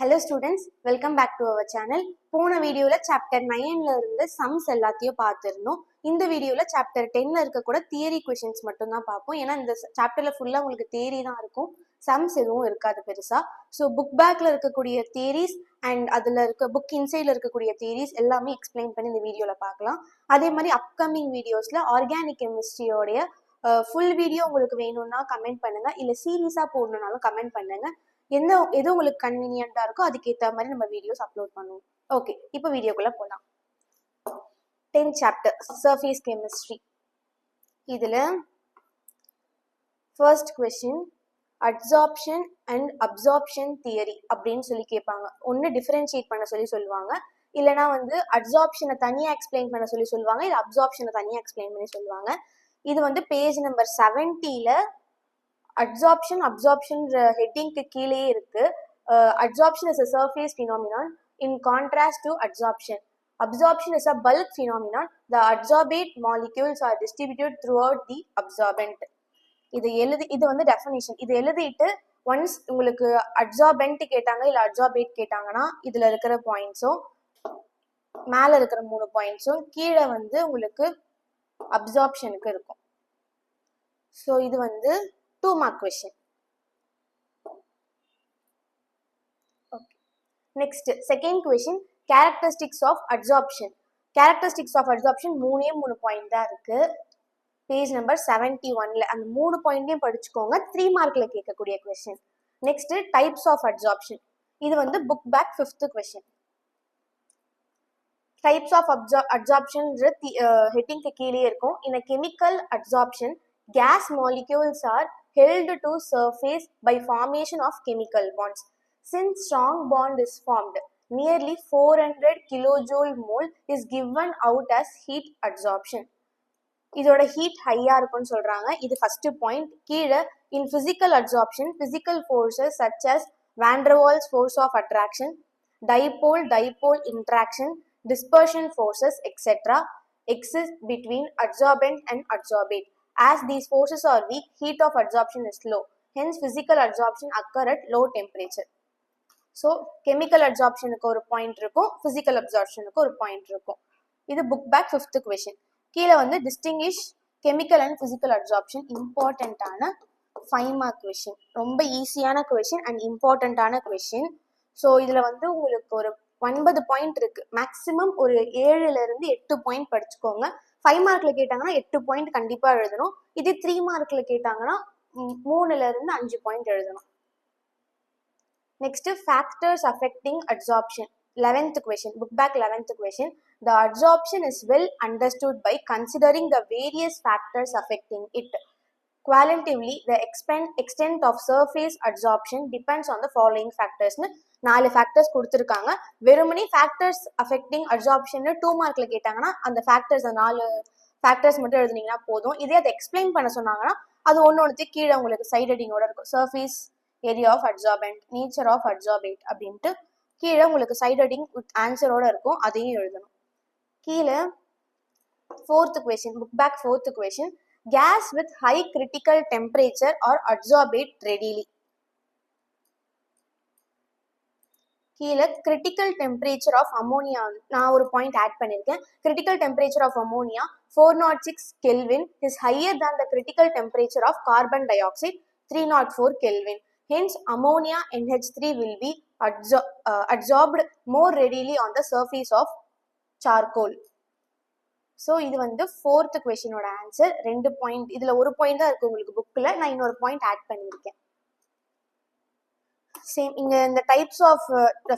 Hello students, welcome back to our channel. போன வீடியோல chapter 9ல இருந்து சம்ஸ் எல்லாத்தையும் பார்த்திருந்தோம். இந்த வீடியோல சாப்டர் 10ல இருக்க கூட தியரி क्वेश्चंस மட்டும் தான் பார்ப்போம். ஏன்னா இந்த சாப்டர்ல ஃபுல்லா உங்களுக்கு தியரி தான் இருக்கும். சம்ஸ் எதுவும் இருக்காது பெருசா. ஸோ புக் பேக்ல இருக்கக்கூடிய தியரிஸ் அண்ட் அதுல இருக்க புக் இன்சைட்ல இருக்கக்கூடிய தியரிஸ் எல்லாமே எக்ஸ்பிளைன் பண்ணி இந்த வீடியோல பார்க்கலாம். அதே மாதிரி அப்கமிங் வீடியோஸ்ல ஆர்கானிக் கெமிஸ்ட்ரியோடைய ஃபுல் வீடியோ உங்களுக்கு வேணும்னா கமெண்ட் பண்ணுங்க, இல்ல சீரீஸா போடணும்னாலும் கமெண்ட் பண்ணுங்க. எது உங்களுக்கு கன்வீனியன்ட்டா இருக்கோ அதுக்கேற்ற மாதிரி நம்ம வீடியோஸ் அப்லோட் பண்ணுவோம். ஓகே, இப்போ வீடியோக்குள்ள போகலாம். 10th chapter surface chemistry. இதுல first question absorption and absorption theory அப்படின்னு சொல்லி கேட்பாங்க. ஒன்று டிஃபரன்ஷியேட் பண்ண சொல்லுவாங்க, இல்லைனா வந்து அப்சார்ப்ஷனை தனியாக எக்ஸ்பிளைன் பண்ண சொல்லுவாங்க, இல்லை அப்சார்ப்ஷனை தனியாக எக்ஸ்பிளைன் பண்ணி சொல்லுவாங்க. இது வந்து பேஜ் நம்பர் 70ல அப்சார்ப்ஷன் ஹெட்டிங்க்கு கீழே இருக்கு. Absorption is a surface phenomenon in contrast to adsorption. Absorption is a bulk phenomenon. The adsorbate molecules are distributed throughout the absorbent. இது வந்து டெஃபினிஷன். இது எழுதிட்டு ஒன்ஸ் உங்களுக்கு அட்சார்பென்ட் கேட்டாங்க இல்லை அட்சார்பேட் கேட்டாங்கன்னா இதுல இருக்கிற பாயிண்ட்ஸும் மேல இருக்கிற 3 பாயிண்ட்ஸும் கீழே வந்து உங்களுக்கு அப்சார்ப்ஷனுக்கு இருக்கும். ஸோ இது வந்து 2 mark question. Next, second question, characteristics of adsorption. Characteristics of adsorption 3 point தான் இருக்கு. பேஜ் நம்பர் 71ல அந்த 3 பாயிண்டையும் படிச்சுக்கோங்க. 3 மார்க்ல கேட்கக்கூடிய question. Next types of adsorption. இது வந்து book back 5th question. Types of adsorption ஹெட்டிங்க்கு கீழே இருக்கும். In a chemical absorption, gas molecules are held to surface by formation of chemical bonds. Since strong bond is formed, nearly 400 kilojoule mole is given out as heat adsorption. இதோட heat ஹையா இருக்கும்னு சொல்றாங்க. இது first point. கீழே in physical adsorption physical forces such as van der Waals force of attraction, dipole interaction, dispersion forces etc. exist between adsorbent and adsorbate. As these forces are weak, heat of adsorption is low. Hence physical adsorption occur at low temperature. So chemical அப்சார்ப்ஷனுக்கு ஒரு point இருக்கும், physical அப்சார்ப்ஷனுக்கு ஒரு point இருக்கும். இது book back 5th question. கீழே வந்து distinguish chemical and physical absorption இம்பார்ட்டண்ட்டான 5 mark question. ரொம்ப ஈஸியான கொஸ்டின் அண்ட் இம்பார்ட்டண்ட்டான கொஸ்டின். ஸோ இதில் வந்து உங்களுக்கு ஒரு 9 பாயிண்ட் இருக்கு. மேக்ஸிமம் ஒரு 7ல இருந்து 8 பாயிண்ட் படிச்சுக்கோங்க. 5 மார்க்ல கேட்டாங்கன்னா 8 பாயிண்ட் கண்டிப்பா எழுதணும். இதே 3 மார்க்ல கேட்டாங்கன்னா 3ல இருந்து 5 பாயிண்ட் எழுதணும். Next, factors affecting adsorption. 11th question, book back 11th question. The adsorption is well understood by considering the various factors affecting it. Qualitatively, the extent of surface adsorption depends on the following factors. 4 factors கொடுத்துருக்காங்க. வெறுமனே factors affecting adsorption 2 மார்க்ல கேட்டாங்கன்னா அந்த factors 4 factors மட்டும் எழுதுனீங்கன்னா போதும். இதே அதை explain பண்ண சொன்னாங்கன்னா அது ஒன்னொன்னுக்கு கீழே உங்களுக்கு சைட் ஹெட்டிங்கோட இருக்கும். Surface area of adsorbent, nature of adsorbate அப்படின்ட்டு கீழே உங்களுக்கு சைட் ஹெட்டிங் வித் ஆன்சரோட இருக்கும், அதையும் எழுதணும். கீழே 4th question, book back 4th question. Gas with high critical temperature are adsorbed readily. கீழே கிரிட்டிக்கல் டெம்பரேச்சர் ஆஃப் அமோனியா நான் ஒரு பாயிண்ட் ஆட் பண்ணியிருக்கேன். Critical temperature of ammonia 406 Kelvin is higher than the critical temperature of carbon dioxide 304 Kelvin. Hence, ammonia NH3 will be adsorbed more readily on the surface of charcoal. So இது வந்து 4th கொஸ்டினோட answer. 2 point, இதுல ஒரு point தான் இருக்கு உங்களுக்கு புக்ல, நான் இன்னொரு பாயிண்ட் ஆட் பண்ணியிருக்கேன். சேம் இங்க இந்த types of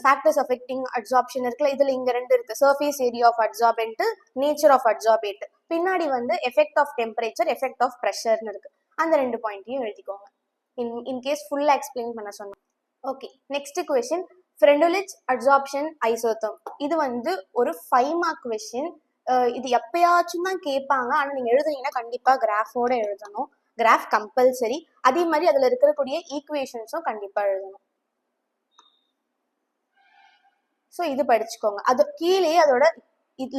factors affecting adsorption இருக்குல்ல, இதுல இங்க 2 இருக்கு. Surface area of adsorbent, nature of adsorbate. பின்னாடி வந்து effect of temperature, effect of ப்ரெஷர்னு இருக்கு. அந்த 2 பாயிண்ட்டையும் எழுதிக்கோங்க இன் கேஸ் ஃபுல்லா எக்ஸ்பிளைன் பண்ண சொன்னேன். Okay, next question, Freundlich adsorption isotherm. இது வந்து ஒரு 5 mark கொஸ்டின். இது எப்பயாச்சும் தான் கேட்பாங்க, ஆனா நீங்க எழுதுனீங்கன்னா கண்டிப்பா கிராஃபோட எழுதணும். Graph compulsory. அதே மாதிரி அதுல இருக்கக்கூடிய ஈக்குவேஷன்ஸும் கண்டிப்பா எழுதணும். ஸோ இது படிச்சுக்கோங்க. அது கீழே அதோட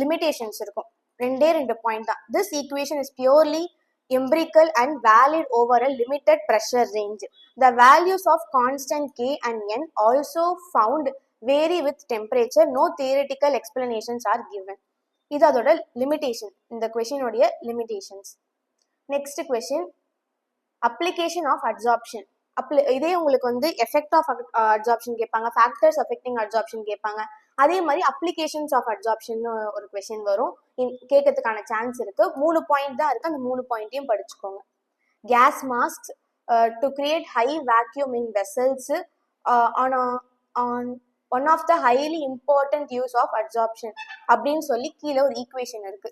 லிமிடேஷன்ஸ் இருக்கும். 2 பாயிண்ட் தான். This equation is purely empirical and valid over a limited pressure range. The values of constant K and N also found vary with temperature. No theoretical explanations are given. இது அதோட limitation, இந்த கொஸ்டினுடைய limitations. Next question, application of absorption. இதே உங்களுக்கு வந்து effect of absorption கேட்பாங்க, factors affecting absorption கேட்பாங்க. அதே மாதிரி அப்ளிகேஷன்ஸ் ஆஃப் அப்சார்ப்ஷன் ஒரு கொஸ்டின் வரும், கேட்கறதுக்கான சான்ஸ் இருக்கு. 3 பாயிண்ட் தான் இருக்கு, அந்த 3 பாயிண்ட்டையும் படிச்சுக்கோங்க. Gas mask to create high vacuum in vessels on one of the highly important use of absorption அப்படின்னு சொல்லி கீழே ஒரு ஈக்குவேஷன் இருக்கு.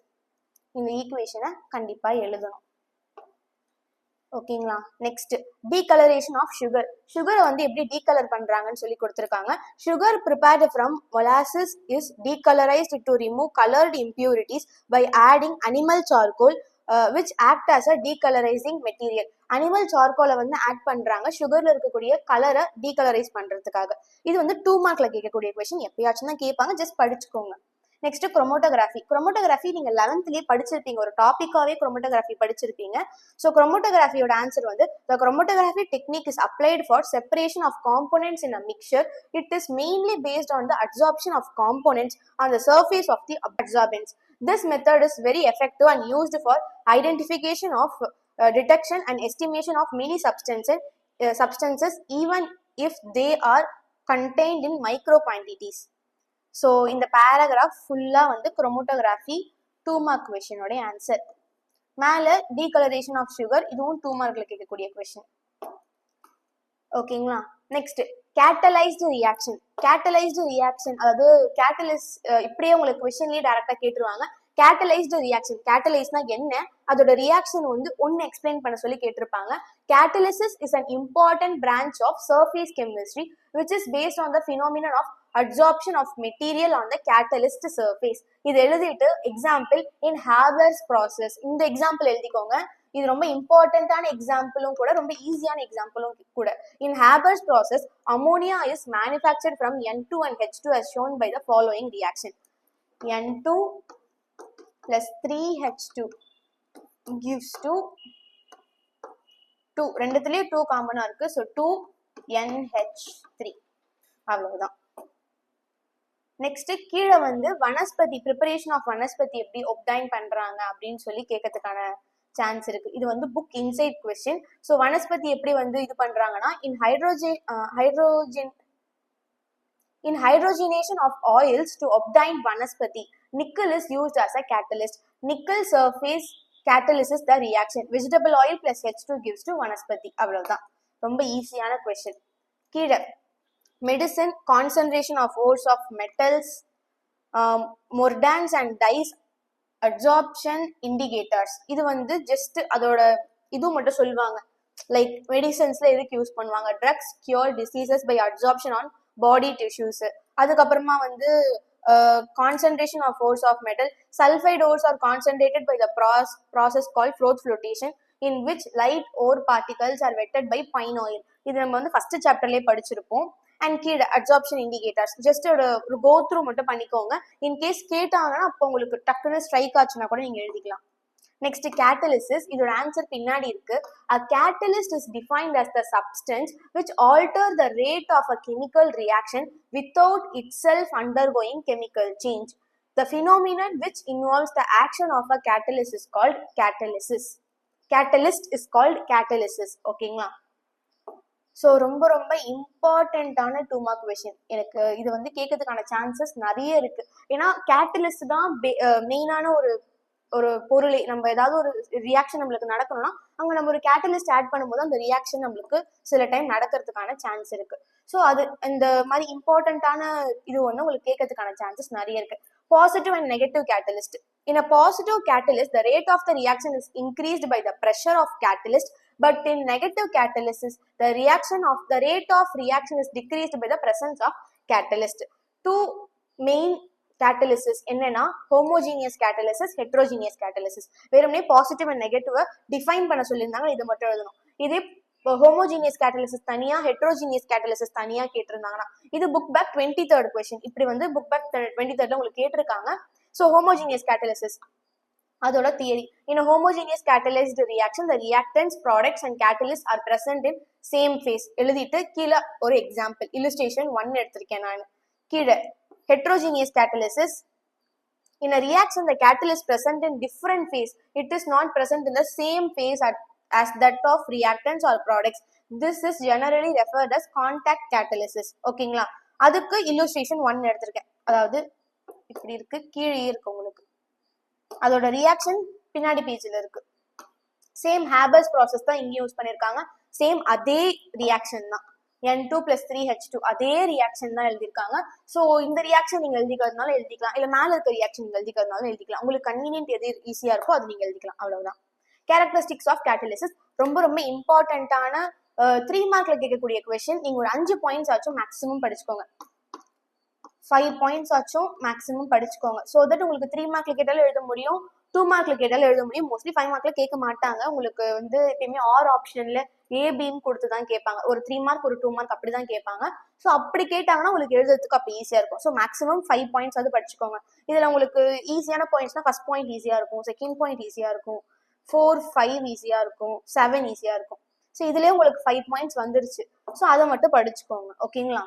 இந்த ஈக்குவேஷனை கண்டிப்பா எழுதணும். ஓகேங்களா. Next, decolouration of sugar. சுகரை வந்து எப்படி டீகலர் பண்றாங்கன்னு சொல்லி கொடுத்துருக்காங்க. Sugar prepared from molasses is decolourised to remove coloured impurities by adding animal charcoal which act as a decolorizing material. Animal சார்கோலை வந்து ஆட் பண்றாங்க சுகர்ல இருக்கக்கூடிய கலரை டீகலரைஸ் பண்றதுக்காக. இது வந்து 2 மார்க்ல கேட்கக்கூடிய கொஸ்டின், எப்பயாச்சும் தான் கேட்பாங்க, ஜஸ்ட் படிச்சுக்கோங்க. Next, chromatography. குரோமோட்டோகிராஃபி நீங்க 11th படிச்சிருப்பீங்க, ஒரு டாபிக்காவே குரோமோட்டோகிராஃபி படிச்சிருப்பீங்க. ஸோ குரோமோட்டோகிராஃபியோட ஆன்சர் வந்து the chromatography technique is applied for separation of components in a mixture. It is mainly based on the adsorption of components on the surface of the absorbents. This method is very effective and used for identification of detection and estimation of many substances even if they are contained in micro quantities. So இந்த paragraph ஃபுல்லா வந்து chromatography 2 mark கொஸ்டினோட answer. மேல டீகலரேஷன் of sugar, இதுவும் 2 மார்க்ல கேட்கக்கூடிய question. ஓகேங்களா. Next, catalysed reaction. Catalysed reaction அதாவது catalysis, இப்படியே உங்களுக்கு கொஸ்டின்லயே டைரக்டா கேட்டுருவாங்க. கேட்டலைஸ்டு ரியாக்ஷன், கேட்டலைஸ்னா என்ன, அதோட ரியாக்ஷன் வந்து ஒன்னு எக்ஸ்பிளைன் பண்ண சொல்லி கேட்டிருப்பாங்க. Catalysis is an important branch of surface chemistry which is based on the phenomenon of adsorption of material on the catalyst surface. இது எழுதிட்டு எக்ஸாம்பிள் இன் ஹேபர்ஸ் ப்ராசஸ், இந்த எக்ஸாம்பிள் எழுதிக்கோங்க. இது ரொம்ப இம்பார்ட்டன்டான எக்ஸாம்பிளும் கூட, ரொம்ப ஈஸியான எக்ஸாம்பிளும் கூட. In Haber's process ammonia is manufactured from N2 and H2 as shown by the following reaction. N2 plus 3H2 gives to 2, ரெண்டுத்துலயே 2 காமனா இருக்கு. ஸோ 2NH3, அவ்வளவுதான். நெக்ஸ்ட், கீழே வந்து வனஸ்பதி, ப்ரிப்பரேஷன் ஆஃப் வனஸ்பதி எப்படி ஒப்டைன் பண்றாங்க அப்படின்னு சொல்லி கேட்கறதுக்கான சான்ஸ் இருக்கு. இது வந்து book inside question. So vanaspati எப்படி வந்து இது பண்றாங்கன்னா, in hydrogenation of oils to obtain vanaspati, nickel is used as a catalyst. Nickel surface catalysis the reaction. Vegetable oil plus H2 gives to vanaspati. அவ்வளவுதான், ரொம்ப ஈஸியான கொஸ்டின். கீழே medicine, concentration of ores of metals, mordants and dyes, absorption indicators. இது வந்து just அதோட இது மட்டும் சொல்லுவாங்க. லைக் மெடிசன்ஸ்ல எதுக்கு யூஸ் பண்ணுவாங்க, drugs cure diseases by absorption on body tissues. அதுக்கப்புறமா வந்து concentration of ores of metal. Sulfide ores are concentrated by the process called float flotation, in which light ore particles are wetted by pine oil. இது நம்ம வந்து first சாப்டர்லயே படிச்சிருப்போம். And கீழே absorption indicators, just ஒரு go through மட்டும் பண்ணிக்கோங்க. In case கேட்டாங்கன்னா அப்போ உங்களுக்கு டக்குன்னு ஸ்ட்ரைக் ஆச்சுன்னா கூட நீங்க எழுதிக்கலாம். Next, catalysis. இதோட ஆன்சர் பின்னாடி இருக்கு. A catalyst is defined as the substance which alter the rate of a chemical reaction without itself undergoing chemical change. The phenomenon which involves the action of a catalyst is called catalysis. Catalyst is called catalysis. ஓகேங்களா. So ரொம்ப ரொம்ப இம்பார்ட்டண்ட்டான 2 mark question. எனக்கு இது வந்து கேட்கறதுக்கான chances நிறைய இருக்கு. ஏன்னா கேட்டலிஸ்ட் தான் மெயினான ஒரு பொருளை, நம்ம ஏதாவது ஒரு ரியாக்ஷன் நம்மளுக்கு நடக்கணும்னா அங்க நம்ம ஒரு கேட்டலிஸ்ட் ஆட் பண்ணும்போது அந்த ரியாக்ஷன் நம்மளுக்கு சில டைம் நடக்கிறதுக்கான சான்ஸ் இருக்கு. ஸோ அது இந்த மாதிரி இம்பார்ட்டண்ட்டான இது வந்து உங்களுக்கு கேட்கறதுக்கான சான்சஸ் நிறைய இருக்கு. Positive and negative catalyst. In a positive catalyst, the rate of the reaction is increased by the pressure of catalyst, but in negative catalysis, the rate of reaction is decreased by the presence of catalyst. 2 main catalysis என்னன்னா homogeneous catalysis, heterogeneous catalysis. வெறுமனே positive and negative define பண்ண சொல்லியிருந்தாங்க, இதை மட்டும் எழுதணும். இதே homogeneous catalysis தனியா, heterogeneous catalysis தனியா கேட்டிருந்தாங்கன்னா இது புக் பேக் 23rd கொஸ்டின். இப்படி வந்து புக் பேக் 23rd உங்களுக்கு கேட்டிருக்காங்க. ஸோ ஹோமோஜீனியஸ் கேட்டலிசிஸ் அதோட theory. In a homogeneous catalyzed reaction, the reactants, products and catalysts are present in same phase. எழுதிட்டு கீழே ஒரு எக்ஸாம்பிள் illustration 1 எடுத்திருக்கேன் நான். கீழே heterogeneous catalysis. In a reaction, the catalyst present in different phase. It is not present in the same phase as that of reactants or products. This is generally referred as contact catalysis. ஓகேங்களா? அதுக்கு illustration 1 எடுத்திருக்கேன். அதாவது இப்படி இருக்கு, கீழே இருக்கு உங்களுக்கு. அதோட ரியாக்ஷன் பின்னாடி பேஜ்ல இருக்கு. சேம் ஹேபர்ஸ் ப்ராசஸ் தான் இங்க யூஸ் பண்ணிருக்காங்க. சேம் அதே ரியாக்ஷன் தான், N2 + 3H2 அதே ரியாக்ஷன் தான் எழுதியிருக்காங்க. ஸோ இந்த ரியாக்ஷன் நீங்க எழுதிக்கிறதுனால எழுதிக்கலாம், இல்ல மேல இருக்க ரியாக்ஷன் நீங்க எழுதிக்கிறதுனால எழுதிக்கலாம். உங்களுக்கு கன்வீனியன்ட் எது ஈஸியா இருக்கோ அது நீங்க எழுதிக்கலாம், அவ்வளவுதான். கேரக்டரிஸ்டிக்ஸ் ஆஃப் கேட்டலிசிஸ் ரொம்ப ரொம்ப இம்பார்ட்டன்டான 3 மார்க்ல கேட்கக்கூடிய கொஸ்டின். நீங்க ஒரு 5 பாயிண்ட்ஸ் ஆச்சும் மேக்ஸிமம் படிச்சுக்கோங்க, 5 பாயிண்ட்ஸ் ஆச்சும் மேக்ஸிமம் படிச்சுக்கோங்க. ஸோ தட் உங்களுக்கு 3 மார்க்ல கேட்டாலும் எழுத முடியும், 2 மார்க்ல கேட்டாலும் எழுத முடியும். மோஸ்ட்லி 5 மார்க்ல கேட்க மாட்டாங்க. உங்களுக்கு வந்து எப்பயுமே ஆர் ஆப்ஷன்ல ஏபின்னு கொடுத்து தான் கேட்பாங்க. ஒரு 3 மார்க் ஒரு 2 மார்க் அப்படிதான் கேட்பாங்க. ஸோ அப்படி கேட்டாங்கன்னா உங்களுக்கு எழுதுறதுக்கு அப்போ ஈஸியா இருக்கும். ஸோ மேக்ஸிமம் 5 பாயிண்ட்ஸ் வந்து படிச்சுக்கோங்க. இதுல உங்களுக்கு ஈஸியான பாயிண்ட்ஸ்னா ஃபர்ஸ்ட் பாயிண்ட் ஈஸியா இருக்கும், செகண்ட் பாயிண்ட் ஈஸியா இருக்கும், 4, 5 ஈஸியா இருக்கும், 7 ஈஸியா இருக்கும். ஸோ இதுலயே உங்களுக்கு 5 பாயிண்ட்ஸ் வந்துருச்சு. ஸோ அதை மட்டும் படிச்சுக்கோங்க, ஓகேங்களா?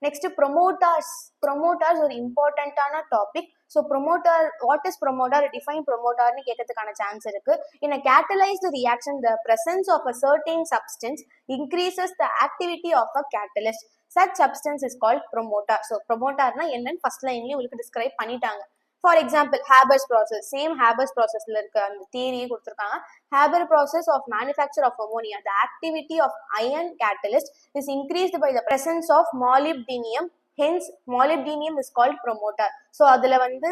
Next, promoters. Promoters ஒரு இம்பார்ட்டன்டான topic. So promoter, what is promoter, define ப்ரொமோட்டர்னு கேட்கறதுக்கான சான்ஸ் இருக்கு. In a catalyzed reaction, the presence of a certain substance increases the activity of a catalyst. Such substance is called promoter. So ப்ரொமோட்டர்னா என்னன்னு first லைன்லயே உங்களுக்கு describe பண்ணிட்டாங்க. For example Haber's process, same Haber's ப்ராசஸ்ல இருக்க அந்த தியரியை கொடுத்துருக்காங்க. Haber process of manufacture of ammonia, the activity of iron catalyst is increased by the presence of molybdenum. Hence molybdenum is called promoter. So அதுல வந்து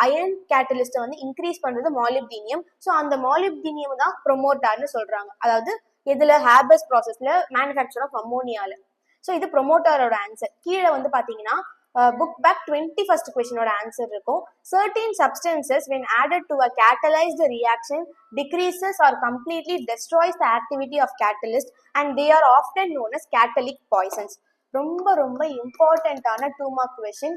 iron கேட்டலிஸ்ட்டை வந்து increase பண்றது molybdenum. So அந்த molybdenum தான் ப்ரொமோட்டர்னு சொல்றாங்க. அதாவது இதுல ஹேபர்ஸ் ப்ராசஸ்ல மேனுஃபேக்சர் ஆஃப் அமோனியால. ஸோ இது ப்ரொமோட்டரோட ஆன்சர். கீழே வந்து பாத்தீங்கன்னா book back 21st questionோட ஆன்சர் இருக்கும். Certain substances when added to a catalyzed reaction decreases or completely destroys the activity of catalyst and they are often known as catalytic poisons. ரொம்ப ரொம்ப இம்பார்ட்டன்டான 2 mark question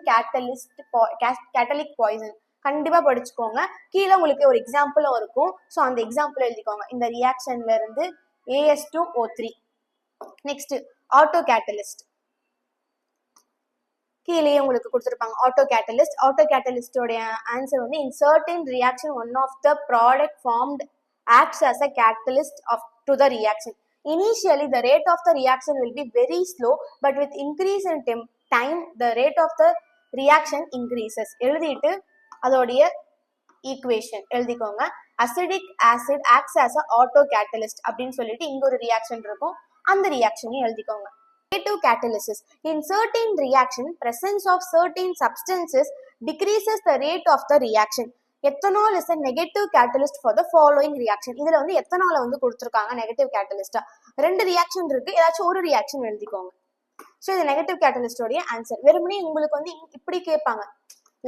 Catholic poison. கண்டிப்பா படிச்சுக்கோங்க. கீழே உங்களுக்கு ஒரு எக்ஸாம்பிளும் இருக்கும். ஸோ அந்த எக்ஸாம்பிள் எழுதிக்கோங்க. இந்த ரியாக்ஷன்ல இருந்து AS2O3. Next auto catalyst. கீழே உங்களுக்கு கொடுத்துருப்பாங்க ஆட்டோ கேட்டலிஸ்ட். ஆட்டோ கேட்டலிஸ்டோடைய ஆன்சர் வந்து in certain reaction one of the product formed acts as a catalyst to the reaction. Initially the rate of the reaction will be very slow, but with increase in time the rate of the reaction increases. எழுதிட்டு அதோடைய equation எழுதிக்கோங்க. Acidic acid acts as a auto catalyst அப்படின்னு சொல்லிட்டு இங்க ஒரு reaction இருக்கும், அந்த ரியாக்ஷனையும் எழுதிக்கோங்க. Negative catalysis. In certain reaction, presence of certain substances decreases the rate of the reaction. Ethanol is a negative catalyst for the following reaction. இதுல வந்து எத்தனால வந்து கொடுத்துருக்காங்க நெகட்டிவ் கேட்டலிஸ்டா. 2 ரியாக்ஷன் இருக்கு, ஏதாச்சும் ஒரு ரியாக்ஷன் எழுதிக்கோங்க. ஸோ இது நெகட்டிவ் கேட்டலிஸ்டோடைய ஆன்சர். வெறுமனே உங்களுக்கு வந்து இப்படி கேட்பாங்க.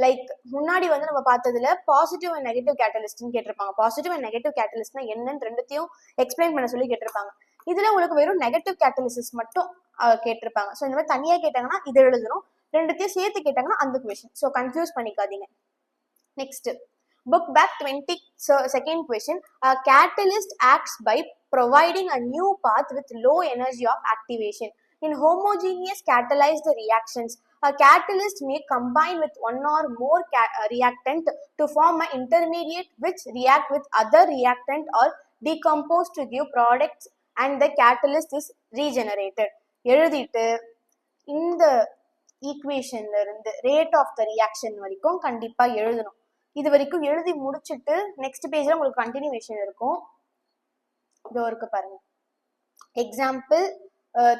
லைக் முன்னாடி வந்து நம்ம பார்த்ததுல பாசிட்டிவ் அண்ட் நெகட்டிவ் கேட்டலிஸ்ட்னு கேட்டிருப்பாங்க. பாசிட்டிவ் அண்ட் நெகட்டிவ் கேட்டலிஸ்ட்னா என்னன்னு ரெண்டுத்தையும் எக்ஸ்பிளைன் பண்ண சொல்லி கேட்டிருப்பாங்க. இதுல உங்களுக்கு வெறும் நெகட்டிவ் கேட்டலிசிஸ் மட்டும் கேட்டிருப்பாங்க. ஸோ இந்த மாதிரி தனியா கேட்டாங்கன்னா இதை எழுதணும், ரெண்டுத்தையும் சேர்த்து கேட்டாங்கன்னா அந்த கொஸ்டின். ஸோ கன்ஃபியூஸ் பண்ணிக்காதீங்க. Next book back 22nd question. A catalyst acts by providing a new path with low energy of activation. In homogeneous catalyzed reactions, a catalyst may combine with one or more reactant to form an intermediate which react with other reactant or decompose to give products and the catalyst is regenerated. எழுதிட்டு இந்த ஈக்குவேஷன்ல இருந்து rate of the reaction வரைக்கும் கண்டிப்பா எழுதணும். இது வரைக்கும் எழுதி முடிச்சுட்டு நெக்ஸ்ட் பேஜ்ல உங்களுக்கு கண்டினியூவேஷன் இருக்கும். இதோ இருக்கு பாருங்க. எக்ஸாம்பிள்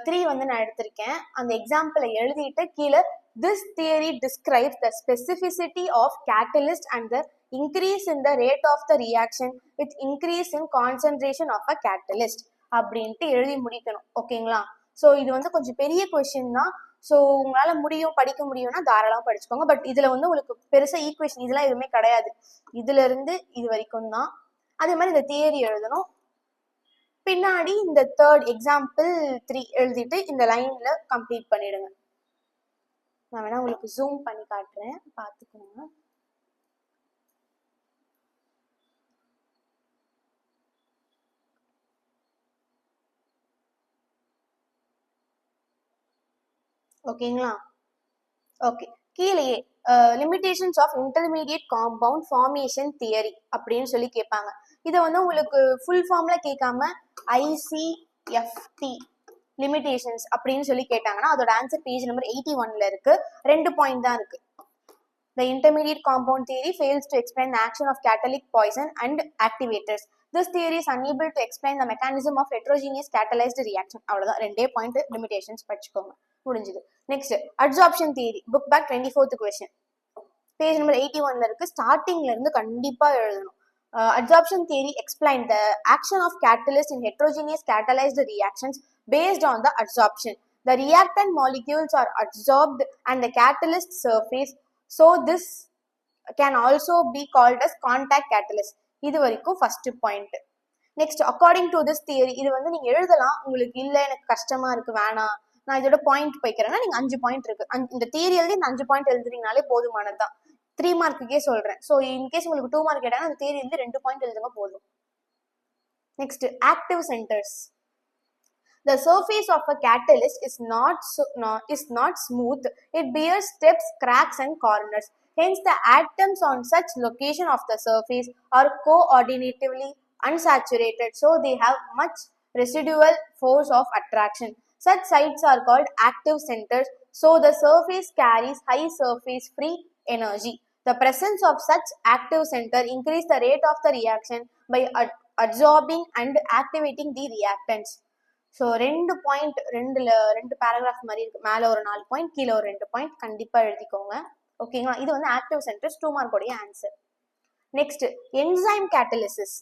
3 வந்து நான் எடுத்திருக்கேன். அந்த எக்ஸாம்பிளை எழுதிட்டு கீழே this theory describes the specificity of catalyst and the increase in the rate of the reaction with increase in concentration of a catalyst அப்படின்ட்டு எழுதி முடிக்கணும், ஓகேங்களா? ஸோ இது வந்து கொஞ்சம் பெரிய கொஸ்டின் தான். ஸோ உங்களால முடியும், படிக்க முடியும்னா தாராளமாக படிச்சுக்கோங்க. பட் இதுல வந்து உங்களுக்கு பெருசா ஈக்குவேஷன் இதெல்லாம் எதுவுமே கிடையாது. இதுல இருந்து இது வரைக்கும் தான். அதே மாதிரி இந்த தியரி எழுதணும். பின்னாடி இந்த 3rd எக்ஸாம்பிள் 3 எழுதிட்டு இந்த லைன்ல கம்ப்ளீட் பண்ணிடுங்க. நான் வேணா உங்களுக்கு ஜூம் பண்ணி காட்டுறேன், பார்த்துக்கோங்க. ஓகேங்களா? ஓகே, கீழேயே limitations of intermediate compound formation theory அப்படின்னு சொல்லி கேட்பாங்க. இதை வந்து உங்களுக்கு ஃபுல் ஃபார்ம்ல கேட்காம ICFT லிமிடேஷன்ஸ் அப்படின்னு சொல்லி கேட்டாங்கன்னா அதோட ஆன்சர் பேஜ் நம்பர் 81ல இருக்கு. 2 பாயிண்ட் தான் இருக்கு. The intermediate compound theory fails to explain the action of catalytic poison and activators. This theory is unable to explain the mechanism of heterogeneous catalyzed reaction. அவ்வளவுதான், 2 point limitations படிச்சுக்கோங்க, முடிஞ்சது. Next adsorption theory, book back 24th question, page number 81ல இருக்கு. ஸ்டார்டிங்ல இருந்து கண்டிப்பா எழுதணும். Adsorption theory explained the action of catalyst in heterogeneous catalyzed reactions based on the adsorption. The reactant molecules are adsorbed and the catalyst surface, so this can also be called as contact catalyst. இது வரைக்கும் first point. Next according to this theory, இது வந்து நீங்க எழுதலாம், உங்களுக்கு இல்ல எனக்கு கஷ்டமா இருக்கு வேணாம் நான் இதோட பாயிண்ட் போய்க்கிறேன்னா நீங்க 5 பாயிண்ட் இருக்கு, இந்த தியரி எழுதி இந்த 5 பாயிண்ட் எழுதுறீங்கனாலே போதுமானதுதான். 3 மார்க்குக்கே சொல்றேன். ஸோ இன்கேஸ் உங்களுக்கு 2 மார்க் கேட்டாங்க அந்த தியரி எழுதி 2 பாயிண்ட் எழுதுங்க போதும். Next active centres. The surface of a catalyst is not smooth. It bears steps, cracks, and corners. Hence, the atoms on such location of the surface are coordinatively unsaturated, so they have much residual force of attraction. Such sites are called active centers, so the surface carries high surface free energy. The presence of such active center increase the rate of the reaction by adsorbing and activating the reactants. So 2 point, 2 paragraph மாதிரி இருக்கு. மேலே ஒரு 4 point, கீழே ஒரு 2 point கண்டிப்பா எழுதிக்கோங்க. ஓகேங்களா? இது வந்து ஆக்டிவ் சென்டர்ஸ் 2 மார்க்கோடைய answer. Next enzyme catalysis.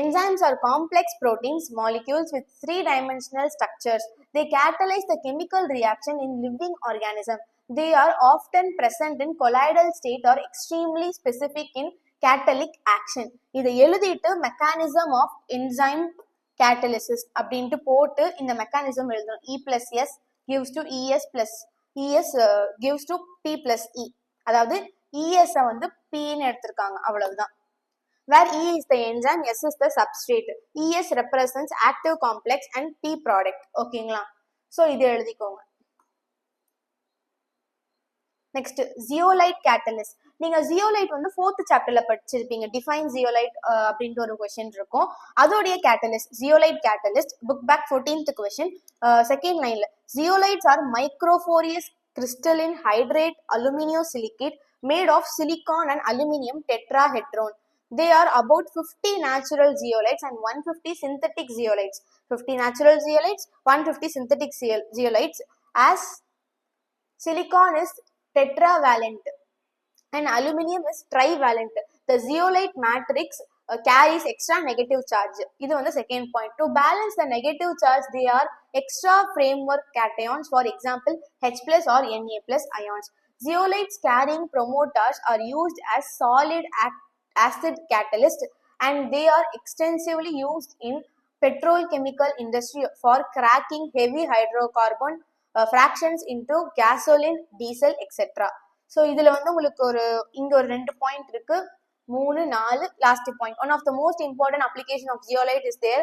Enzymes are complex proteins molecules with 3-dimensional structures. They catalyze the chemical reaction in living organism. They are often present in colloidal state or extremely specific in catalytic action. இதை எழுதிட்டு mechanism of enzyme catalysis அப்படின்ட்டு போட்டு இந்த mechanism எழுதணும். E plus S gives to ES plus ES gives to P plus E. அதாவது ES வந்து Pன்னு எடுத்திருக்காங்க, அவ்வளவுதான். Where E is the enzyme, S is the substrate. ES represents active complex and P product. ஓகேங்களா? So இது எழுதிக்கோங்க. Next zeolite catalyst. நீங்க zeolite வந்து 4th சாப்டர்ல படிச்சிருப்பீங்க. டிஃபைன் ஜியோலைட் அப்படின்ட்டு ஒரு கொஸ்டின் இருக்கும். அதோடைய catalyst zeolite catalyst, book back 14th question, second லைன்ல. Zeolites are microporous crystalline hydrate aluminum silicate made of silicon and aluminum tetrahedron. They are about 50 natural zeolites and 150 synthetic zeolites. 50 natural zeolites, 150 synthetic zeolites. As silicon is tetravalent and aluminum is trivalent, the zeolite matrix carries extra negative charge. இது வந்து second point. To balance the negative charge, they are extra framework cations, for example H plus or Na plus ions. Zeolites carrying promoters are used as solid acid catalyst and they are extensively used in petrochemical industry for cracking heavy hydrocarbon fractions into gasoline, diesel, etc. So இதுல வந்து உங்களுக்கு இங்க ஒரு 2 point இருக்கு, 3, 4 last point. One of the most important application of zeolite is their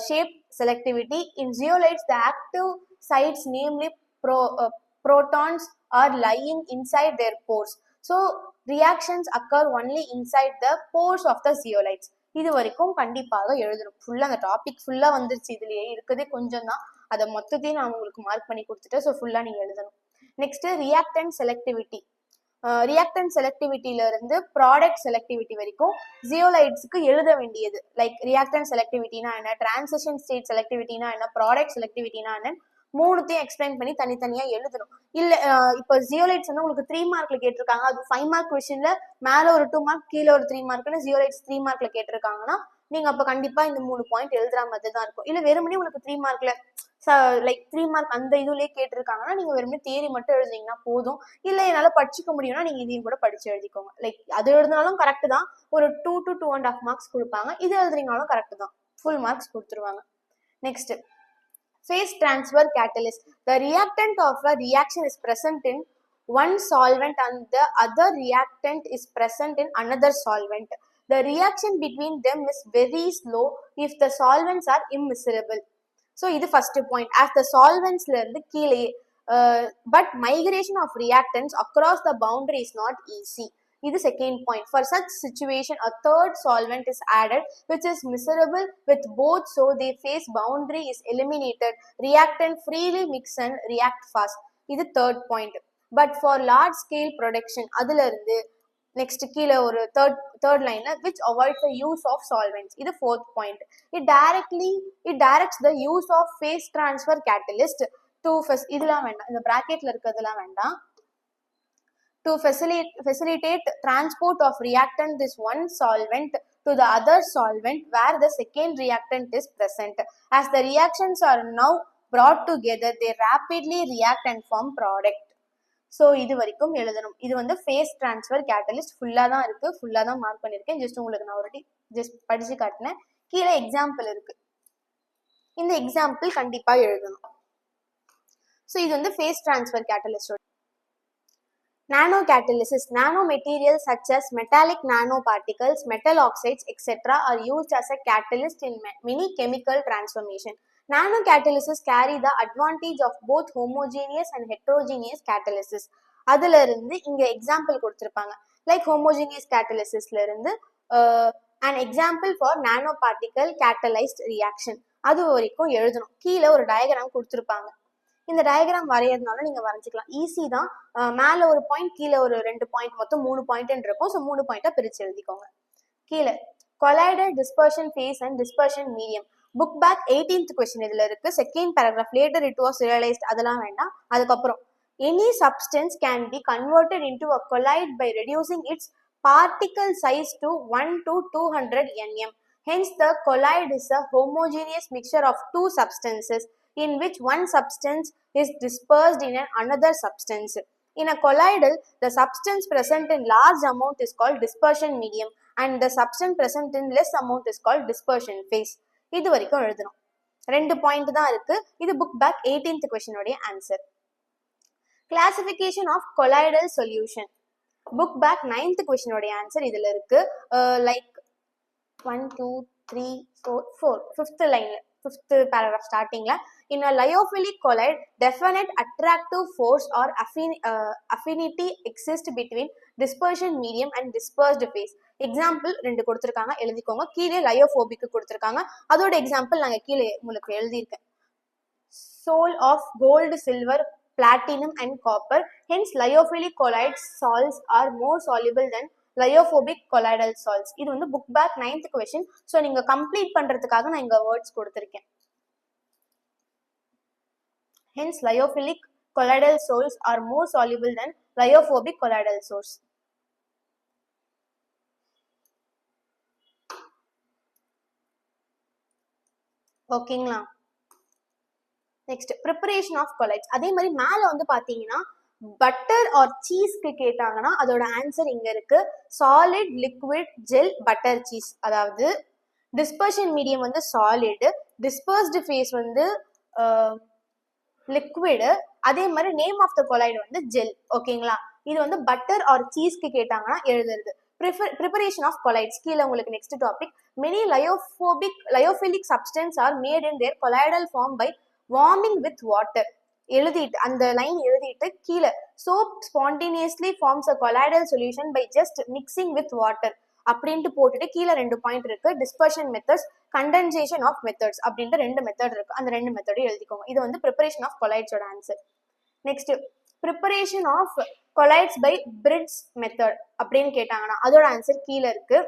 shape selectivity. In zeolites, the active sites, namely protons, are lying inside their pores. So reactions occur only inside the pores of the zeolites. இது வரைக்கும் கண்டிப்பாக எழுதணும். ஃபுல்லா அந்த topic ஃபுல்லா வந்துருச்சு, இதுலயே இருக்கிறதே கொஞ்சம் தான். அதை மொத்தத்தையும் நான் உங்களுக்கு மார்க் பண்ணி கொடுத்துட்டேன். ஸோ ஃபுல்லா நீங்க எழுதணும். Next reactant selectivity. ரியாக்டன்ட் செலக்டிவிட்டில இருந்து ப்ராடக்ட் செலக்டிவிட்டி வரைக்கும் ஜியோலைட்ஸ்க்கு எழுத வேண்டியது. லைக் ரியாக்டன்ட் செலக்டிவிட்டினா என்ன, டிரான்சிஷன் ஸ்டேட் செலக்டிவிட்டினா என்ன, ப்ராடக்ட் செலக்டிவிட்டினா என்ன, மூணுத்தையும் எக்ஸ்பிளைன் பண்ணி தனித்தனியா எழுதணும். இல்ல இப்போ ஜியோலைட்ஸ் வந்து உங்களுக்கு 3 மார்க்ல கேட்டிருக்காங்க, அது 5 மார்க் கொஸ்டின்ல மேல ஒரு 2 மார்க் கீழே ஒரு 3 மார்க்னு ஜியோலைட்ஸ் 3 மார்க்ல கேட்டிருக்காங்கன்னா நீங்க அப்ப கண்டிப்பா இந்த 3 பாயிண்ட் எழுதுற மாதிரி தான் இருக்கும். இல்ல வெறுமனே உங்களுக்கு 3 மார்க்ல லைக் 3 மார்க் அந்த இதுலயே கேட்டிருக்காங்கன்னா நீங்க வெறுமனே தியரி மட்டும் எழுதிங்கன்னா போதும். இல்ல என்னால படிச்சுக்க முடியும்னா நீங்க இதையும் கூட படிச்சு எழுதிக்கோங்க. லைக் அது எழுதினாலும் கரெக்ட் தான், ஒரு 2 to 2.5 மார்க்ஸ் கொடுப்பாங்க. இது எழுதுறீங்கனாலும் கரெக்ட் தான், ஃபுல் மார்க்ஸ் கொடுத்துருவாங்க. Next phase transfer catalyst. The reactant of a reaction is present in one solvent and the other reactant is present in another solvent. The reaction between them is very slow if the solvents are immiscible. So இது first point. As the சால்வெண்ட்ஸ்ல இருந்து கீழே, but migration of reactants across the boundary is not easy. இது second point. For such situation a third solvent is added which is miserable with both, so they face boundary is eliminated, reactant freely mix and react fast. இது third point. But for large scale production, அதுல இருந்து next கீழே ஒரு third லைன்ல which avoids the use of solvents. இது fourth point. it directs the use of phase transfer catalyst to இதெல்லாம் வேண்டாம், இந்த பிராக்கெட்ல இருக்கிறதுலாம் வேண்டாம். to facilitate transport of reactant this one solvent to the other solvent where the second reactant is present. As the reactions are now brought together, they rapidly react and form product. So இது வரைக்கும் எழுதணும். இது வந்து phase transfer catalyst ஃபுல்லாக தான் இருக்கு, ஃபுல்லாக தான் மார்க் பண்ணியிருக்கேன். ஜஸ்ட் உங்களுக்கு நான் ஒரு ஜஸ்ட் படிச்சு காட்டினேன். கீழே எக்ஸாம்பிள் இருக்கு, இந்த எக்ஸாம்பிள் கண்டிப்பா எழுதணும். ஸோ இது வந்து ஃபேஸ் டிரான்ஸ்ஃபர் கேட்டலிஸ்டோட. Nanocatalysis. Nanomaterials such as metallic nanoparticles, metal oxides, etc. are used as a catalyst in many chemical transformation. Nanocatalysis carry the advantage of both homogeneous and heterogeneous catalysis. அதுல இருந்து இங்க example கொடுத்திருப்பாங்க. Like homogeneous கேட்டலிசிஸ்ல இருந்து an example for nanoparticle catalyzed reaction. அது வரைக்கும் எழுதணும். கீழே ஒரு டயக்ராம் கொடுத்திருப்பாங்க. இந்த டயக்ராம் வரையறதுனால நீங்க வரைஞ்சிக்கலாம், ஈஸி தான். மேல ஒரு பாயிண்ட், கீழே ஒரு 2 பாயிண்ட், மொத்தம் 3 பாயிண்ட் இருக்கும். ஸோ 3 பாயிண்டா பிரிச்சு எழுதிக்கோங்க. கீழே கொலைடர், dispersion phase and dispersion medium. Book back 18th question இதுல இருக்கு. Second paragraph, later it was realised, அதெல்லாம் வேண்டாம். அதுக்கப்புறம் any substance can be converted into a colloid by reducing its particle size to 1 to 200 nm. Hence, the colloid is a homogeneous mixture of two substances in which one substance is dispersed in another substance. In a colloidal, the substance present in large amount is called dispersion medium and the substance present in less amount is called dispersion phase. இது வரைக்கும் எழுதணும். 2 point தான் இருக்கு. இது book back 18th கொஸ்டினோட answer. Classification of colloidal solution. Book back 9th கொஸ்டினோட answer இதுல இருக்கு. லைக் 1 2 3 4 4 5th லைன்ல, 5th paragraph startingல, in a lyophilic colloid definite attractive force or affinity exists between dispersion medium and dispersed phase. Example 2 கொடுத்திருக்காங்க, எழுதிக்கோங்க. கீழே லயோபோபிக் கொடுத்திருக்காங்க, அதோட எக்ஸாம்பிள் நாங்க கீழே உங்களுக்கு எழுதியிருக்கேன். soul of gold, silver, platinum and copper. Hence lyophilic colloid salts are more soluble than lyophobik colloidal salts. இது வந்து book back 9th question. So நீங்க கம்ப்ளீட் பண்றதுக்காக நான் இங்க வேர்ட்ஸ் கொடுத்திருக்கேன். Hence lyophilic colloidal salts are more soluble than lyophobik colloidal salts. ஓகேங்களா? Next preparation of colloids. அதே மாதிரி மேல வந்து பாத்தீங்கன்னா பட்டர் ஆர் சீஸ்க்கு கேட்டாங்கன்னா அதோட ஆன்சர் இங்க இருக்கு. Solid, liquid, gel, butter, cheese. அதாவது டிஸ்பர்ஷன் மீடியம் வந்து சாலிடு, டிஸ்பர்ஸ்டு ஃபேஸ் வந்து லிக்விடு, அதே மாதிரி நேம் ஆஃப் த கொலைடு வந்து ஜெல். ஓகேங்களா? இது வந்து பட்டர் ஆர் சீஸ்க்கு கேட்டாங்கன்னா எழுதுறது. Preparation of colloids. கீழே உங்களுக்கு next topic. Many lyophilic substances are made in their colloidal form by warming with water. எழுதிட்டு அந்த லைன் எழுதிட்டு கீழே soap spontaneously forms a colloidal solution by just mixing with water அப்படின்ட்டு போட்டுட்டு கீழே 2 பாயிண்ட் இருக்கு. Dispersion methods, condensation of methods அப்படின்ட்டு 2 method இருக்கு. அந்த 2 மெத்தடையும் எழுதிக்கோங்க. இது வந்து ப்ரிப்பரேஷன் ஆஃப் கொலைட்ஸோட answer. Next preparation of colloids by Bredig's method அப்படின்னு கேட்டாங்கன்னா அதோட ஆன்சர் கீழே இருக்கு.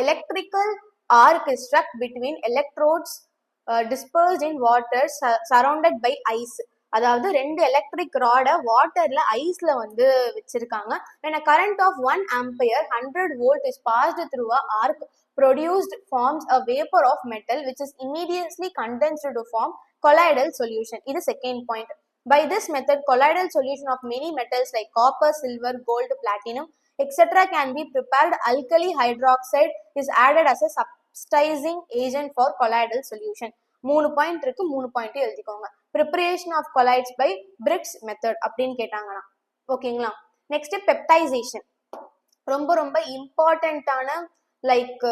Electrical arc is struck between electrodes dispersed in water surrounded by ice. அதாவது 2 எலக்ட்ரிக் ராட வாட்டர்ல ஐஸ்ல வந்து வச்சிருக்காங்க. when a current of 1 ampere 100 volt is passed through a arc, produced forms a vapor of metal which is immediately condensed to form colloidal solution. இது second point. By this method, colloidal solution of many metals like copper, silver, gold, platinum, etc. can be prepared. Alkali hydroxide is added as a subsidizing agent for colloidal solution. 3 point இருக்கு, 3 point எழுதிக்கோங்க. Preparation of colloids by Briggs method அப்படின்னு கேட்டாங்கன்னா ஓகேங்களா? Next பெப்டைசேஷன். ரொம்ப ரொம்ப இம்பார்ட்டன்டான like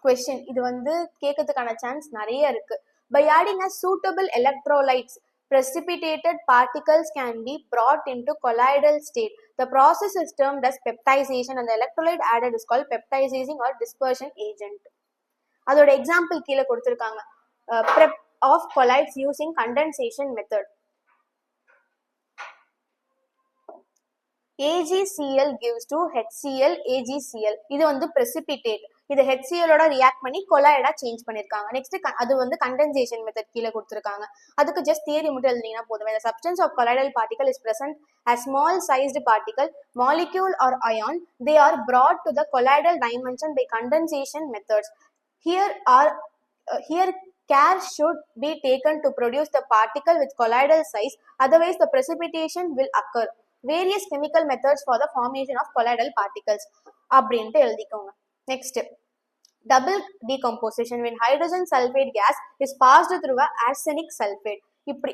question. இது வந்து கேட்கறதுக்கான சான்ஸ் நிறைய இருக்கு. By adding a suitable electrolytes, precipitated particles can be brought into colloidal state. The process is termed as peptization and the electrolyte added is called peptizing or dispersion agent. அதோட example கீழே கொடுத்திருக்காங்க. Prep of colloids using condensation method. AgCl gives to HCl AgCl. இது வந்து precipitate. இது HCl ஓட react பண்ணி கொலாய்டா change பண்ணிருக்காங்க. Next அது வந்து கண்டென்சேஷன் மெத்தட் கீழே கொடுத்திருக்காங்க. அதுக்கு ஜஸ்ட் தியரி மட்டும் எழுதினீங்கன்னா போதும். The substance of colloidal particle is present as small sized particle, molecule or ion. They are brought to the colloidal dimension by condensation methods. Here care should be taken to produce the particle with colloidal size, otherwise the precipitation will occur. Various chemical methods for the formation of colloidal particles அப்படின்ட்டு எழுதிக்கோங்க. Next, double decomposition. When hydrogen sulfate gas is passed through a arsenic sulfate.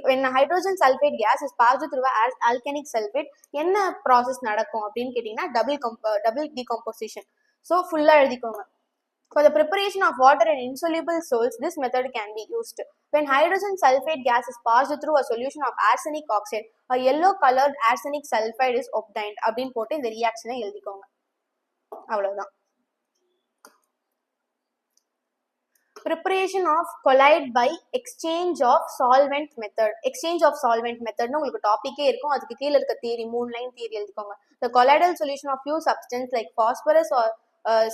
when hydrogen sulfate gas is passed through a alkanic sulfate, என்ன process நடக்கும் அப்படின்னு கேட்டிங்கன்னா double decomposition. So ஃபுல்லா எழுதிக்கோங்க. For the preparation of water in insoluble salts, this method can be used. When hydrogen sulfate gas is passed through a solution of arsenic oxide, a yellow colored arsenic sulfide is obtained. அப்படின்னு போட்டு இந்த ரியாக்ஷனை எழுதிக்கோங்க. அவ்வளவுதான். Preparation of colloid by exchange of solvent method. Exchange of solvent method உங்களுக்கு டாபிக்கே இருக்கும். அதுக்கு கீழே இருக்க தியரி 3 லைன் தியரி எழுதிக்கோங்க. The colloidal solution of few substances like phosphorus or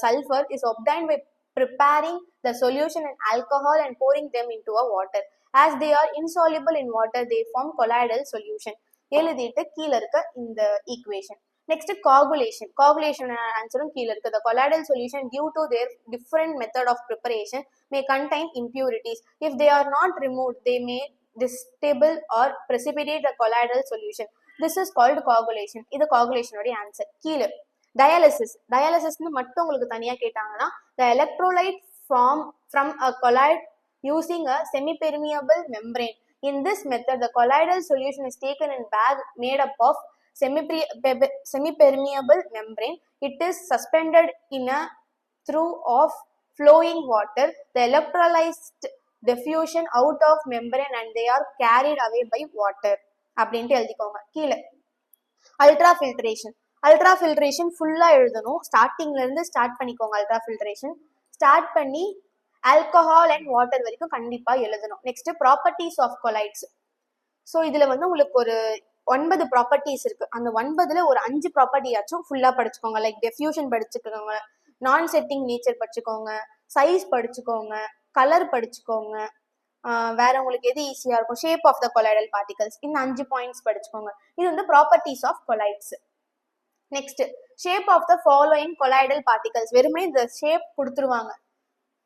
sulfur is obtained by preparing the solution in alcohol and pouring them into a water. As they are insoluble in water, they form colloidal solution. எழுதிட்டு கீழே இருக்க இந்த equation. Next, coagulation. Coagulation answer கீழே இருக்கு. The colloidal solution due to their different method of preparation may contain impurities. If they are not removed, they may distable or precipitate the colloidal solution. This is called coagulation. இது coagulation உடைய answer. கீழே டயாலிசிஸ்னு மட்டும் உங்களுக்கு தனியா கேட்டாங்கன்னா, the electrolyte from a colloid using a semi-permeable membrane. In this method, the colloidal solution is taken in bag made up of semi-permeable membrane. It is suspended in a through of flowing water. The electrolyzed diffusion out of membrane and they are carried away by water. அப்படின்ட்டு எழுதிக்கோங்க. கீழே ultra filtration ஃபுல்லா எழுதணும். ஸ்டார்டிங்ல இருந்து start பண்ணிக்கோங்க. Ultra filtration start பண்ணி alcohol and water வரைக்கும் கண்டிப்பா எழுதணும். Next properties of colloids. So இதுல வந்து உங்களுக்கு ஒரு 9 ப்ராப்பர்ட்டிஸ் இருக்கு. அந்த 9ல ஒரு 5 ப்ராப்பர்ட்டியாச்சும் ஃபுல்லா படிச்சுக்கோங்க. லைக் டெஃப்யூஷன் படிச்சுக்கோங்க, நான் செட்டிங் நேச்சர் படிச்சுக்கோங்க, சைஸ் படிச்சுக்கோங்க, கலர் படிச்சுக்கோங்க. வேற உங்களுக்கு எது ஈஸியா இருக்கும், shape of the colloidal particles, இந்த 5 பாயிண்ட்ஸ் படிச்சுக்கோங்க. இது வந்து properties of colloids. Next, shape of the following colloidal particles. வெறுமே இந்த ஷேப் கொடுத்துருவாங்க.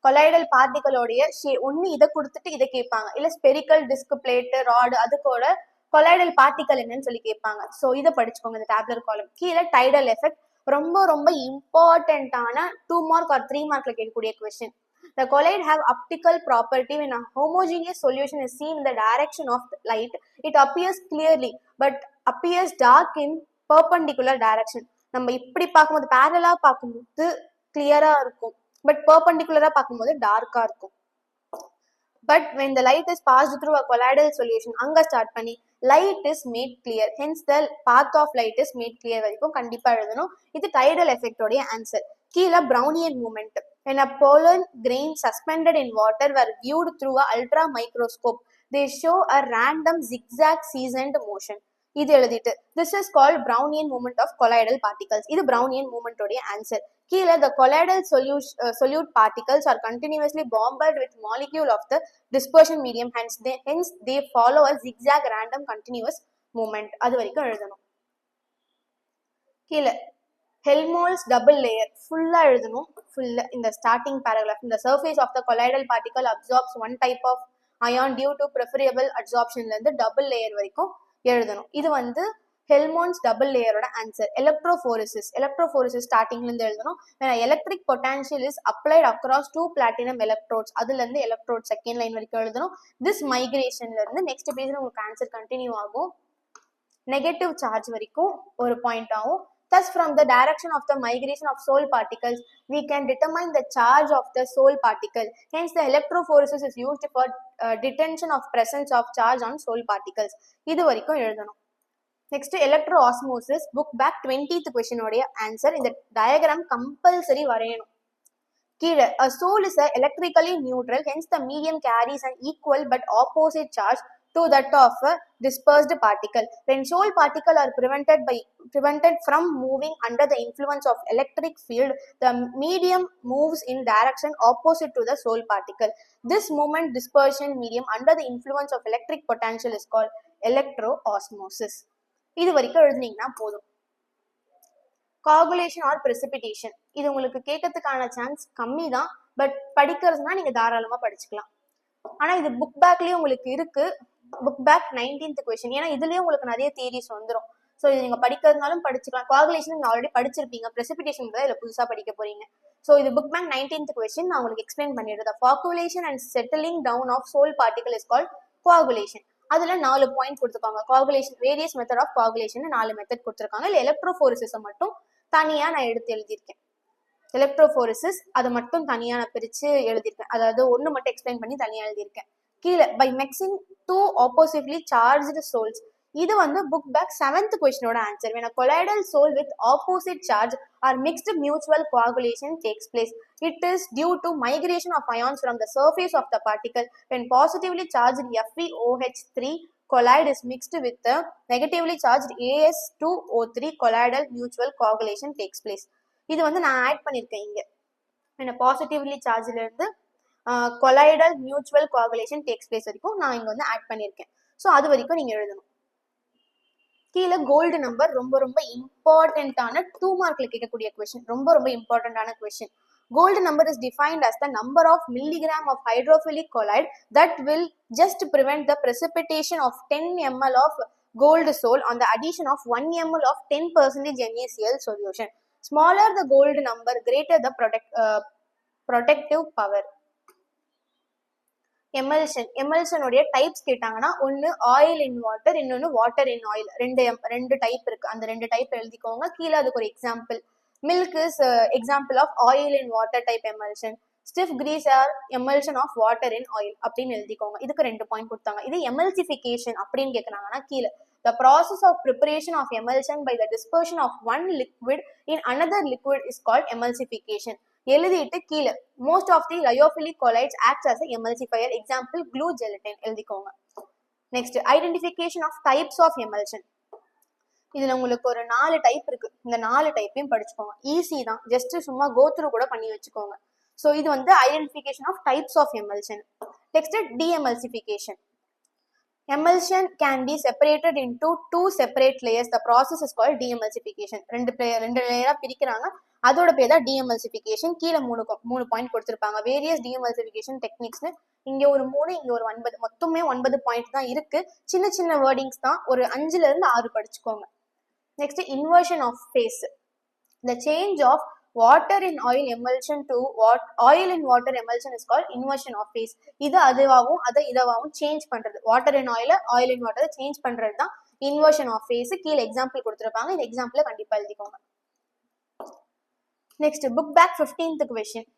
கொலாய்டல் பார்ட்டிகளோடைய ஒன்னு இதை கொடுத்துட்டு இதை கேட்பாங்க, இல்ல ஸ்பெரிக்கல் டிஸ்க் பிளேட் ராடு அதுக்கோட கொலாய்டல் பார்ட்டிகல் என்னன்னு சொல்லி கேட்பாங்க. ஸோ இதை படிச்சுக்கோங்க. இந்த டேப்லர் காலம் கீழே டைடல் எஃபெக்ட் ரொம்ப ரொம்ப இம்பார்ட்டன்டான 2 மார்க் ஆர் 3 மார்க்ல கேட்கக்கூடிய question. The colloid have optical property. When a homogeneous solution is seen in the direction of the light, it appears clearly but appears dark in perpendicular direction. நம்ம இப்படி பார்க்கும்போது பேரலா பார்க்கும்போது கிளியரா இருக்கும், பட் பெர்பெண்டிகுலரா பார்க்கும்போது டார்க்கா இருக்கும். But when the light is passed through a colloidal solution, அங்க ஸ்டார்ட் பண்ணி light is made clear, hence the path of light is made clear வரைக்கும் கண்டிப்பா எழுதணும். இது டைடல் எஃபெக்ட் உடைய ஆன்சர். கீழே Brownian movement. When a pollen grain suspended in water were viewed through a ultra microscope, they show a random zigzag seasoned motion. இது எழுதிட்டு this is called Brownian movement of colloidal particles. இது Brownian movement உடைய answer. கீழே the colloidal solute particles are continuously bombarded with molecule of the dispersion medium, hence they follow a zigzag random continuous movement. அது வரைக்கும் எழுதணும். கீழே Helmholtz double layer ஃபுல்லா எழுதணும். ஃபுல்லா இந்த ஸ்டார்டிங் பேராகிராஃப். இந்த surface of the colloidal particle absorbs one type of ion due to preferable adsorptionல இருந்து டபுள் லேயர் வரைக்கும் எழுதணும். இது வந்து ஹெல்மோல்ட்ஸ் டபுள் லேயரோட ஆன்சர். எலக்ட்ரோஃபோரசிஸ் ஸ்டார்டிங்ல இருந்து எழுதணும். Electric potential is applied across 2 platinum electrodes, அதுல இருந்து எலக்ட்ரோட் செகண்ட் லைன் வரைக்கும் எழுதணும். திஸ் மைக்ரேஷன்ல இருந்து நெக்ஸ்ட் பேஜ்ல உங்களுக்கு ஆன்சர் கண்டினியூ ஆகும். நெகட்டிவ் சார்ஜ் வரைக்கும் ஒரு பாயிண்ட் ஆகும். Thus, from the direction of the migration of soul particles, we can determine the charge of the soul particle. Hence, the electrophoresis is used for detection of presence of charge on soul particles. இது வரைக்கும் எழுதணும். Next, electroosmosis. Book back 20th question உடைய answer. இந்த diagram compulsory வரையணும். கீழே, a soul is electrically neutral, hence the medium carries an equal but opposite charge to that of a dispersed particle. When soul particles are prevented from moving under the influence of electric field, the medium moves in direction opposite to the soul particle. This moment dispersion medium under the influence of electric potential is called electroosmosis. இது வரைக்கும் எழுதுனீங்கன்னா போதும். coagulation or precipitation, இது உங்களுக்கு கேட்கறதுக்கான chance கம்மி தான், but படிக்கிறதுனா நீங்க தாராளமா படிச்சுக்கலாம். ஆனா இது புக் பேக்லயே உங்களுக்கு இருக்கு, புக் பேக் 19th கொஸ்டின். ஏன்னா இதுலயே உங்களுக்கு நிறைய தியரிஸ் வந்துடும். ஸோ இது நீங்க படிக்கிறதுனாலும் படிச்சுக்கலாம். coagulation நீங்க ஆல்ரெடி படிச்சிருப்பீங்க, precipitation தான் இதுல புதுசா படிக்க போறீங்க. ஸோ இது புக் பேக் 19th கொஸ்டின். நான் உங்களுக்கு எக்ஸ்பிளைன் பண்ணிடுறேன். coagulation and settling down of soul particle is called coagulation. அதுல 4 பாயிண்ட் கொடுத்துருக்காங்க. coagulation, various method of coagulation 4 method கொடுத்துருக்காங்க. இல்ல எலக்ட்ரோஃபோரிசிஸை மட்டும் தனியா நான் எடுத்து எழுதியிருக்கேன். எலக்ட்ரோஃபோரிசிஸ் அதை மட்டும் தனியா நான் பிரிச்சு எழுதியிருக்கேன். அதாவது ஒன்று மட்டும் எக்ஸ்பிளைன் பண்ணி தனியா எழுதியிருக்கேன். கீழே, by mixing 2 oppositely charged souls. இது வந்து புக் பேக் 7th கொஸ்டினோட answer. when a colloidal soul with opposite charge or mixed mutual coagulation takes place, it is due to migration of ions from the surface of the particle. When positively charged FeOH3 colloid is mixed with the negatively charged As2O3, colloidal mutual coagulation takes place. இது வந்து நான் add பண்ணியிருக்கேன் இங்க. when a positively charged இருந்து colloidal mutual coagulation takes place வரைக்கும் நான் இங்க வந்து ஆட் பண்ணியிருக்கேன். ஸோ அது வரைக்கும் நீங்க எழுதணும். கீழே கோல்டு நம்பர் ரொம்ப ரொம்ப இம்பார்ட்டன்டான 2 மார்க்ல கேட்கக்கூடிய கொஸ்டின், ரொம்ப ரொம்ப இம்பார்ட்டன்டான question. Gold number is defined as the number of milligram of hydrophilic colloid that will just prevent the precipitation of 10 ml of gold soul on the addition of 1 ml of 10% NaCl solution. Smaller the gold number, greater the protective power. Emulsion உடைய types கேட்டாங்கன்னா, ஒன்னு oil in water, இன்னொன்னு water in oil. ரெண்டு type இருக்கு. அந்த 2 type எழுதிக்கோங்க. கீழே அதுக்கு ஒரு example. Milk is example of oil in water type emulsion. Stiff grease are emulsion of water in oil அப்படின்னு எழுதிக்கோங்க. இதுக்கு 2 பாயிண்ட் கொடுத்தாங்க. இது எமல்சிஃபிகேஷன் அப்படின்னு கேட்கறாங்கன்னா, கீழே the process of preparation of emulsion by the dispersion of one liquid in another liquid is called emulsification. எழுதிட்டு கீழே, most of the lyophilic colloids acts as a emulsifier. Example, glue, gelatin எழுதிக்கோங்க. Next, identification of types of emulsion. இதுல உங்களுக்கு ஒரு 4 type இருக்கு. இந்த 4 டைப்பையும் படிச்சுக்கோங்க. Easy தான், ஜஸ்ட் சும்மா கோ த்ரூ கூட பண்ணி வச்சுக்கோங்க. ஸோ இது வந்து identification of types of emulsion. Next, demulsification. Emulsion can be separated into 2 separate layers. The process is called de-emulsification. ரெண்டு லேயரா பிரிக்கிறாங்க, அதோட பேர் தான் de-emulsification. கீழே 3 பாயிண்ட் கொடுத்துருப்பாங்க. Various de-emulsification டெக்னிக்ஸ்னு. இங்க ஒரு 3, இங்க ஒரு 9, மொத்தமே 9 பாயிண்ட் தான் இருக்கு. சின்ன சின்ன வேர்டிங்ஸ் தான், ஒரு 5ல இருந்து 6 படிச்சுக்கோங்க. Next, inversion of phase. The change of water in oil emulsion to oil in water emulsion is called inversion of phase. இது அதுவாகவும் அதை இதவாகவும் சேஞ்ச் பண்றது. Water in oil, oil in water change பண்றது தான் இன்வர்ஷன் ஆஃப் ஃபேஸ். கீழே example கொடுத்துருப்பாங்க. இந்த எக்ஸாம்பிள கண்டிப்பா எழுதிக்கோங்க. நெக்ஸ்ட், book back 15th question.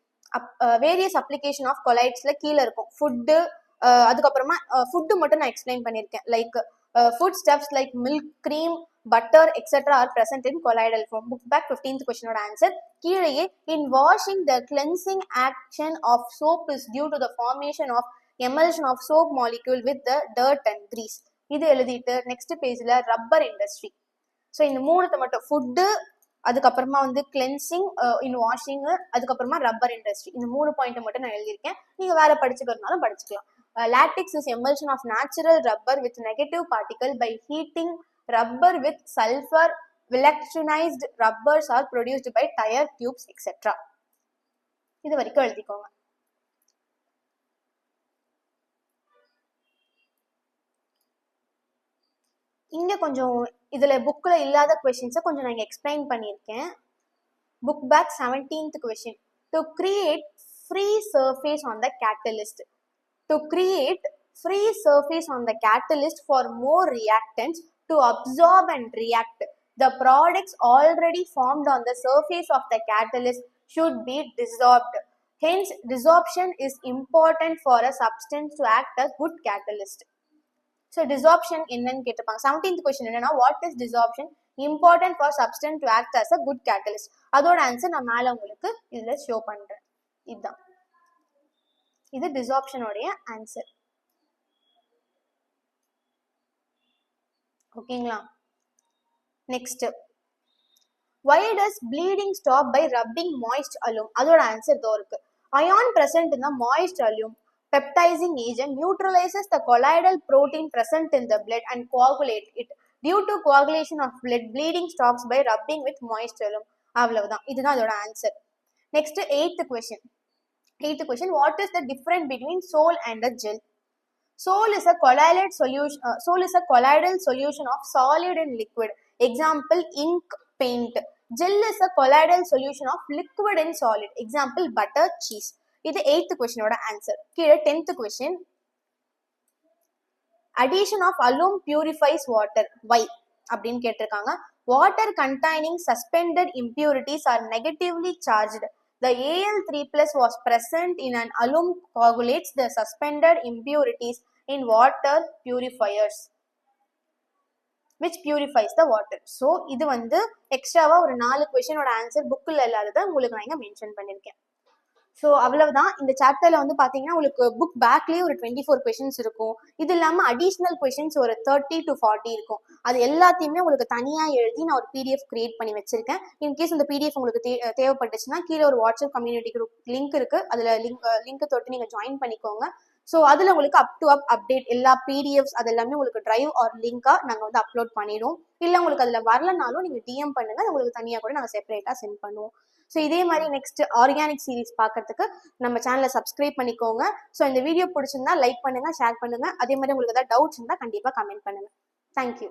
Various application of கொலைட்ஸ்ல கீழே இருக்கும். ஃபுட்டு, அதுக்கப்புறமா ஃபுட்டு மட்டும் நான் எக்ஸ்பிளைன் பண்ணியிருக்கேன். Like food stuffs like milk, cream, butter, etc. are present in colloidal form. Book back 15th question or answer. கீழேயே, in washing, the cleansing action of soap is due to the formation of emulsion of soap molecule with the dirt and grease. இது எழுதிட்டு next பேஜ்ல rubber industry. So இந்த 3 மட்டும், food, அதுக்கப்புறமா வந்து cleansing, இன் washing, அதுக்கப்புறமா rubber industry, இந்த 3 point மட்டும் நான் எழுதியிருக்கேன். நீங்க வேற படிச்சுக்கிறதுனாலும் படிச்சுக்கலாம். Latex is emulsion of natural rubber with negative particle. By heating rubber with sulfur, electronized rubbers are produced by tire tubes, etc. இது வரைக்கும் எழுதிக்கோங்க. இங்க கொஞ்சம் இதுல புக்ல இல்லாத கொஸ்டின்ஸை கொஞ்சம் நான் எக்ஸ்பிளைன் பண்ணியிருக்கேன். Book back 17th question. To create free surface on the catalyst. To create free surface on the catalyst for more reactants to absorb and react. the products already formed on the surface of the catalyst should be dissolved. Hence, desorption is important for a substance to act as good catalyst. So, desorption என்னன்னு கேட்டிருப்பாங்க. 17th question என்னன்னா, what is desorption important for substance to act as a good catalyst? அதோட answer நான் மேல உங்களுக்கு இதுல show பண்றேன். இதுதான், இது desorption உடைய ஆன்சர். ஓகேங்களா? Next, why does bleeding stop by rubbing moist alum? அதோட ஆன்சர் இதோ இருக்கு. Ion present in the moist alum peptizing agent neutralizes the colloidal protein present in the blood and coagulate it. Due to coagulation of blood, bleeding stops by rubbing with moist alum. அவ்வளவுதான், இதுதான் அதோட answer. Next, 8th question, what is the difference between sol and a gel? Sol is a colloidal solution of solid and liquid. Example, ink, paint. Gel is a colloidal solution of liquid and solid. Example, butter, cheese. இது 8th question ஓட answer. கீழே 10th question, addition of alum purifies water. Why அப்படின்னு கேட்டிருக்காங்க. Water containing suspended impurities are negatively charged. The Al3+ was present in an alum coagulates the suspended impurities in water purifiers, which purifies the water. So, இது வந்து எக்ஸ்ட்ராவா ஒரு 4 கொஸ்டினோட answer புக்கில் இல்லாததை உங்களுக்கு நான் இங்கே மென்ஷன் பண்ணியிருக்கேன். ஸோ அவ்வளவுதான். இந்த சாப்டர்ல வந்து பாத்தீங்கன்னா உங்களுக்கு புக் பேக்லயே ஒரு 24 கொஸ்டின்ஸ் இருக்கும். இது இல்லாம அடிஷனல் கொஸ்டின்ஸ் ஒரு 30 to 40 இருக்கும். அது எல்லாத்தையுமே உங்களுக்கு தனியா எழுதி நான் ஒரு பிடிஎஃப் கிரியேட் பண்ணி வச்சிருக்கேன். இன்கேஸ் இந்த பிடிஎஃப் உங்களுக்கு தேவைப்பட்டுச்சுன்னா கீழே ஒரு வாட்ஸ்அப் கம்யூனிட்டி குரூப் லிங்க் இருக்கு, அதுல லிங்க் தொட்டு நீங்க ஜாயின் பண்ணிக்கோங்க. ஸோ அதுல உங்களுக்கு அப் டு அப்டேட் எல்லா பிடிஎஃப்ஸ் அது எல்லாமே உங்களுக்கு டிரைவ் ஆர் லிங்கா நாங்கள் வந்து அப்லோட் பண்ணிடுவோம். இல்லை உங்களுக்கு அதுல வரலனாலும் நீங்க டிஎம் பண்ணுங்க, உங்களுக்கு தனியா கூட நாங்கள் செப்பரேட்டா சென்ட் பண்ணுவோம். ஸோ இதே மாதிரி நெக்ஸ்ட் ஆர்கானிக் சீரீஸ் பார்க்கறதுக்கு நம்ம சேனலை சப்ஸ்கிரைப் பண்ணிக்கோங்க. ஸோ இந்த வீடியோ பிடிச்சிருந்தா லைக் பண்ணுங்க, ஷேர் பண்ணுங்க. அதே மாதிரி உங்களுக்கு ஏதாவது டவுட்ஸ் இருந்தால் கண்டிப்பாக கமெண்ட் பண்ணுங்க. தேங்க்யூ.